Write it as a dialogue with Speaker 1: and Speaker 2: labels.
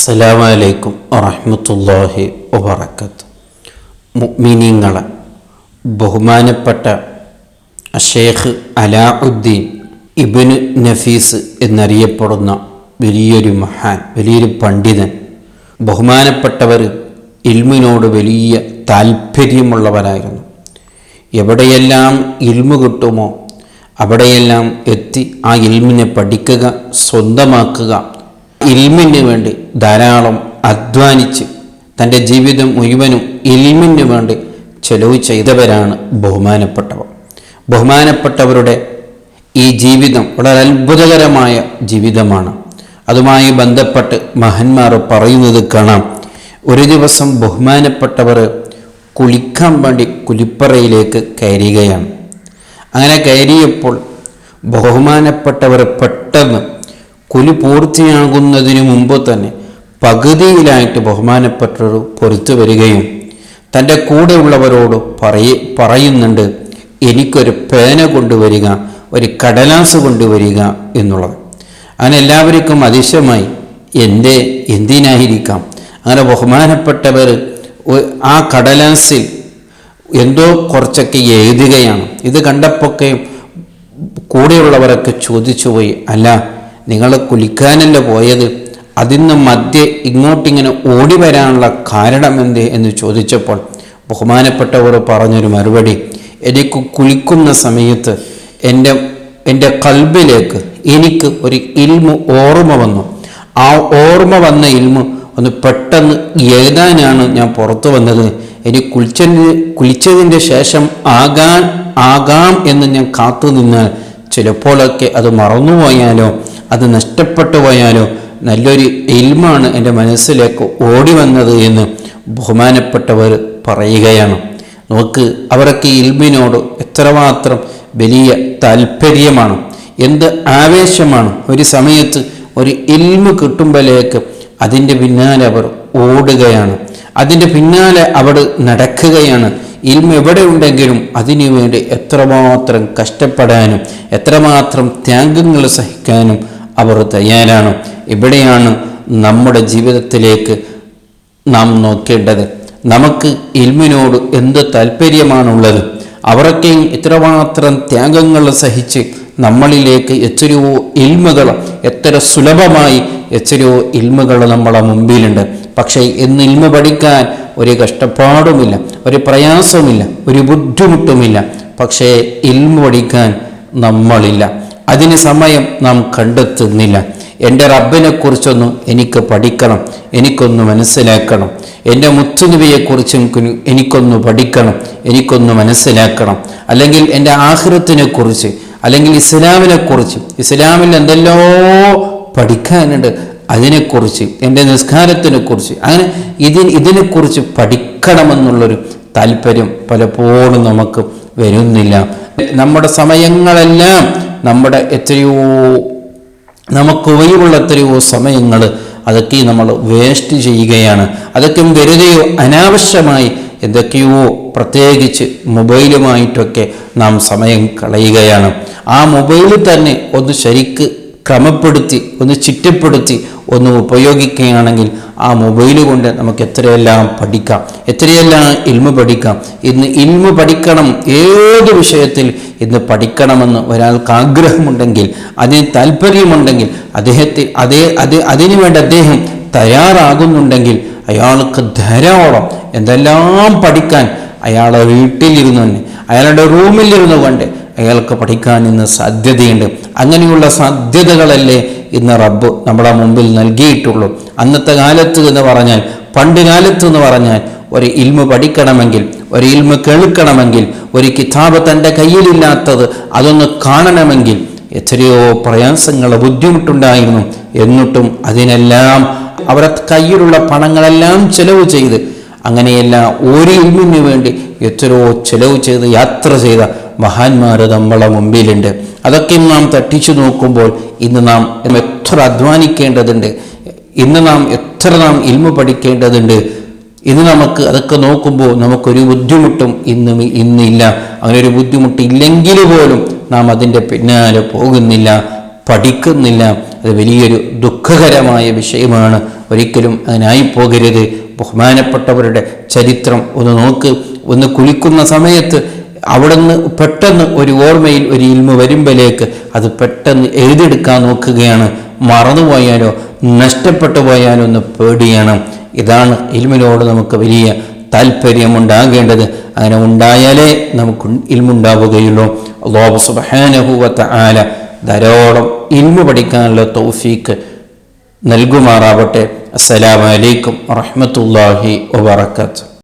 Speaker 1: അസ്സലാമു അലൈക്കും വറഹ്മത്തുള്ളാഹി വബറകാതുഹു. മുഅ്മിനീങ്ങളെ ബഹുമാനപ്പെട്ട ഷേഖ് അലാഉദ്ദീൻ ഇബ്നു നഫീസ് എന്നറിയപ്പെടുന്ന വലിയൊരു മഹാൻ, വലിയൊരു പണ്ഡിതൻ, ബഹുമാനപ്പെട്ടവർ ഇൽമിനോട് വലിയ താല്പര്യമുള്ളവരായിരുന്നു. എവിടെയെല്ലാം ഇൽമു കിട്ടുമോ അവിടെയെല്ലാം എത്തി ആ ഇൽമിനെ പഠിക്കുക, സ്വന്തമാക്കുക, ഇൽമിന് വേണ്ടി ധാരാളം അധ്വാനിച്ച് തൻ്റെ ജീവിതം മുഴുവനും ഇൽമിന് വേണ്ടി ചെലവ് ചെയ്തവരാണ് ബഹുമാനപ്പെട്ടവർ. ബഹുമാനപ്പെട്ടവരുടെ ഈ ജീവിതം വളരെ അത്ഭുതകരമായ ജീവിതമാണ്. അതുമായി ബന്ധപ്പെട്ട് മഹാന്മാർ പറയുന്നത് കാണാം. ഒരു ദിവസം ബഹുമാനപ്പെട്ടവർ കുളിക്കാൻ വേണ്ടി കുളിപ്പറയിലേക്ക് കയറുകയാണ്. അങ്ങനെ കയറിയപ്പോൾ ബഹുമാനപ്പെട്ടവർ പെട്ടെന്ന് കുലി പൂർത്തിയാകുന്നതിന് മുമ്പ് തന്നെ പകുതിയിലായിട്ട് ബഹുമാനപ്പെട്ടവർ പുറത്തു വരികയും തൻ്റെ കൂടെയുള്ളവരോട് പറയുന്നുണ്ട്, എനിക്കൊരു പേന കൊണ്ടുവരിക, ഒരു കടലാസ് കൊണ്ടുവരിക എന്നുള്ളത്. അങ്ങനെ എല്ലാവർക്കും അതിശയമായി, എന്തിനായിരിക്കാം? അങ്ങനെ ബഹുമാനപ്പെട്ടവർ ആ കടലാസിൽ എന്തോ കുറച്ചൊക്കെ എഴുതുകയാണ്. ഇത് കണ്ടപ്പോഴൊക്കെ കൂടെയുള്ളവരൊക്കെ ചോദിച്ചു പോയി, അല്ല, നിങ്ങൾ കുളിക്കാനല്ല പോയത്, അതിന്ന് മധ്യേ ഇങ്ങോട്ടിങ്ങനെ ഓടി വരാനുള്ള കാരണം എന്ത് എന്ന് ചോദിച്ചപ്പോൾ ബഹുമാനപ്പെട്ടവർ പറഞ്ഞൊരു മറുപടി, എനിക്ക് കുളിക്കുന്ന സമയത്ത് എൻ്റെ കൽബിലേക്ക് എനിക്ക് ഒരു ഇൽമു ഓർമ്മ വന്നു. ആ ഓർമ്മ വന്ന ഇൽമു ഒന്ന് പെട്ടെന്ന് എഴുതാനാണ് ഞാൻ പുറത്തു വന്നത്. എനിക്ക് കുളിച്ചതിൻ്റെ ശേഷം ആകാം എന്ന് ഞാൻ കാത്തു നിന്നാൽ ചിലപ്പോഴൊക്കെ അത് മറന്നുപോയാലോ അത് നഷ്ടപ്പെട്ടു പോയാലോ നല്ലൊരു ഇൽമാണ് എൻ്റെ മനസ്സിലേക്ക് ഓടി വന്നത് എന്ന് ബഹുമാനപ്പെട്ടവർ പറയുകയാണ്. നോക്ക്, അവർക്ക് ഇൽമിനോട് എത്രമാത്രം വലിയ താല്പര്യമാണ്, എന്ത് ആവേശമാണ്. ഒരു സമയത്ത് ഒരു ഇൽമ് കിട്ടുമ്പോഴേക്ക് അതിൻ്റെ പിന്നാലെ അവർ ഓടുകയാണ്, അതിൻ്റെ പിന്നാലെ അവർ നടക്കുകയാണ്. ഇൽമ് എവിടെ ഉണ്ടെങ്കിലും അതിനു വേണ്ടി എത്രമാത്രം കഷ്ടപ്പെടാനും എത്രമാത്രം ത്യാഗങ്ങൾ സഹിക്കാനും അവർ തയ്യാറാണ്. ഇവിടെയാണ് നമ്മുടെ ജീവിതത്തിലേക്ക് നാം നോക്കേണ്ടത്. നമുക്ക് ഇൽമിനോട് എന്ത് താല്പര്യമാണുള്ളത്? അവരൊക്കെ ഇത്രമാത്രം ത്യാഗങ്ങൾ സഹിച്ച് നമ്മളിലേക്ക് എത്രയോ ഇൽമുകൾ, എത്ര സുലഭമായി എത്രയോ ഇൽമുകൾ നമ്മളെ മുമ്പിലുണ്ട്. പക്ഷേ ഇന്ന് ഇൽമു പഠിക്കാൻ ഒരു കഷ്ടപ്പാടുമില്ല, ഒരു പ്രയാസവുമില്ല, ഒരു ബുദ്ധിമുട്ടുമില്ല. പക്ഷേ ഇൽമു പഠിക്കാൻ നമ്മളില്ല, അതിന് സമയം നാം കണ്ടെത്തുന്നില്ല. എൻ്റെ റബ്ബിനെക്കുറിച്ചൊന്ന് എനിക്ക് പഠിക്കണം, എനിക്കൊന്ന് മനസ്സിലാക്കണം. എൻ്റെ മുത്തുനബിയെക്കുറിച്ചും എനിക്കൊന്ന് പഠിക്കണം, എനിക്കൊന്ന് മനസ്സിലാക്കണം. അല്ലെങ്കിൽ എൻ്റെ ആഖിറത്തിനെക്കുറിച്ച്, അല്ലെങ്കിൽ ഇസ്ലാമിനെക്കുറിച്ച്, ഇസ്ലാമിൽ എന്തെല്ലോ പഠിക്കാനുണ്ട്, അതിനെക്കുറിച്ച്, എൻ്റെ നിസ്കാരത്തിനെക്കുറിച്ച്, അങ്ങനെ ഇതിനെക്കുറിച്ച് പഠിക്കണമെന്നുള്ളൊരു താല്പര്യം പലപ്പോഴും നമുക്ക് വരുന്നില്ല. നമ്മുടെ സമയങ്ങളെല്ലാം നമുക്ക് ഒഴിവുള്ള എത്രയോ സമയങ്ങൾ അതൊക്കെ നമ്മൾ വേസ്റ്റ് ചെയ്യുകയാണ്. അതൊക്കെ വെറുതെയോ അനാവശ്യമായി എന്തൊക്കെയോ, പ്രത്യേകിച്ച് മൊബൈലുമായിട്ടൊക്കെ നാം സമയം കളയുകയാണ്. ആ മൊബൈലിൽ തന്നെ ഒന്ന് ശരിക്ക് ക്രമപ്പെടുത്തി, ഒന്ന് ചിട്ടപ്പെടുത്തി ഒന്ന് ഉപയോഗിക്കുകയാണെങ്കിൽ ആ മൊബൈൽ കൊണ്ട് നമുക്ക് എത്രയെല്ലാം പഠിക്കാം, എത്രയെല്ലാം ഇൽമു പഠിക്കാം. ഇന്ന് ഇൽമു പഠിക്കണം, ഏത് വിഷയത്തിൽ ഇന്ന് പഠിക്കണമെന്ന് ഒരാൾക്ക് ആഗ്രഹമുണ്ടെങ്കിൽ, അതിന് താല്പര്യമുണ്ടെങ്കിൽ, അതിനുവേണ്ടി അദ്ദേഹം തയ്യാറാകുന്നുണ്ടെങ്കിൽ അയാൾക്ക് ധാരാളം എന്തെല്ലാം പഠിക്കാൻ അയാളെ വീട്ടിലിരുന്നു തന്നെ, അയാളുടെ റൂമിലിരുന്നു കൊണ്ട് അയാൾക്ക് പഠിക്കാൻ ഇന്ന് സാധ്യതയുണ്ട്. അങ്ങനെയുള്ള സാധ്യതകളല്ലേ ഇന്ന് റബ്ബ് നമ്മുടെ മുമ്പിൽ നൽകിയിട്ടുള്ളൂ. അന്നത്തെ കാലത്ത് എന്ന് പറഞ്ഞാൽ, പണ്ട് കാലത്ത് എന്ന് പറഞ്ഞാൽ, ഒരു ഇൽമു പഠിക്കണമെങ്കിൽ, ഒരു ഇൽമു കേൾക്കണമെങ്കിൽ, ഒരു കിതാബ് തൻ്റെ കയ്യിലില്ലാത്തത് അതൊന്ന് കാണണമെങ്കിൽ എത്രയോ പ്രയാസങ്ങൾ, ബുദ്ധിമുട്ടുണ്ടായിരുന്നു. എന്നിട്ടും അതിനെല്ലാം അവരുടെ കയ്യിലുള്ള പണങ്ങളെല്ലാം ചെലവ് ചെയ്ത്, അങ്ങനെയല്ല ഒരു ഇൽമിന് വേണ്ടി എത്രയോ ചെലവ് ചെയ്ത് യാത്ര ചെയ്ത മഹാന്മാർ നമ്മളെ മുമ്പിലുണ്ട്. അതൊക്കെ നാം തട്ടിച്ചു നോക്കുമ്പോൾ ഇന്ന് നാം എത്ര അധ്വാനിക്കേണ്ടതുണ്ട്, ഇന്ന് നാം എത്ര ഇൽമു പഠിക്കേണ്ടതുണ്ട്. ഇന്ന് നമുക്ക് അതൊക്കെ നോക്കുമ്പോൾ നമുക്കൊരു ബുദ്ധിമുട്ടും ഇന്നില്ല. അങ്ങനെ ഒരു ബുദ്ധിമുട്ടില്ലെങ്കിൽ പോലും നാം അതിൻ്റെ പിന്നാലെ പോകുന്നില്ല, പഠിക്കുന്നില്ല. അത് വലിയൊരു ദുഃഖകരമായ വിഷയമാണ്. ഒരിക്കലും അങ്ങനായി പോകരുത്. ബഹുമാനപ്പെട്ടവരുടെ ചരിത്രം ഒന്ന് നോക്ക്. ഒന്ന് കുളിക്കുന്ന സമയത്ത് അവിടുന്ന് പെട്ടെന്ന് ഒരു ഓർമ്മയിൽ ഒരു ഇൽമു വരുമ്പോഴേക്ക് അത് പെട്ടെന്ന് എഴുതിയെടുക്കാൻ നോക്കുകയാണ്. മറന്നുപോയാലോ നഷ്ടപ്പെട്ടു പോയാലോ എന്ന് പേടിയാണ്. ഇതാണ് ഇൽമിനോട് നമുക്ക് വലിയ താല്പര്യമുണ്ടാകേണ്ടത്. അങ്ങനെ ഉണ്ടായാലേ നമുക്ക് ഇൽമുണ്ടാവുകയുള്ളൂ. അല്ലാഹു സുബ്ഹാനഹു വ തആല ധാരാളം ഇൽമു പഠിക്കാനുള്ള തൗഫീക്ക് നൽകുമാറാവട്ടെ. അസ്സലാമു അലൈക്കും വറഹ്മത്തുള്ളാഹി വബറകാതുഹു.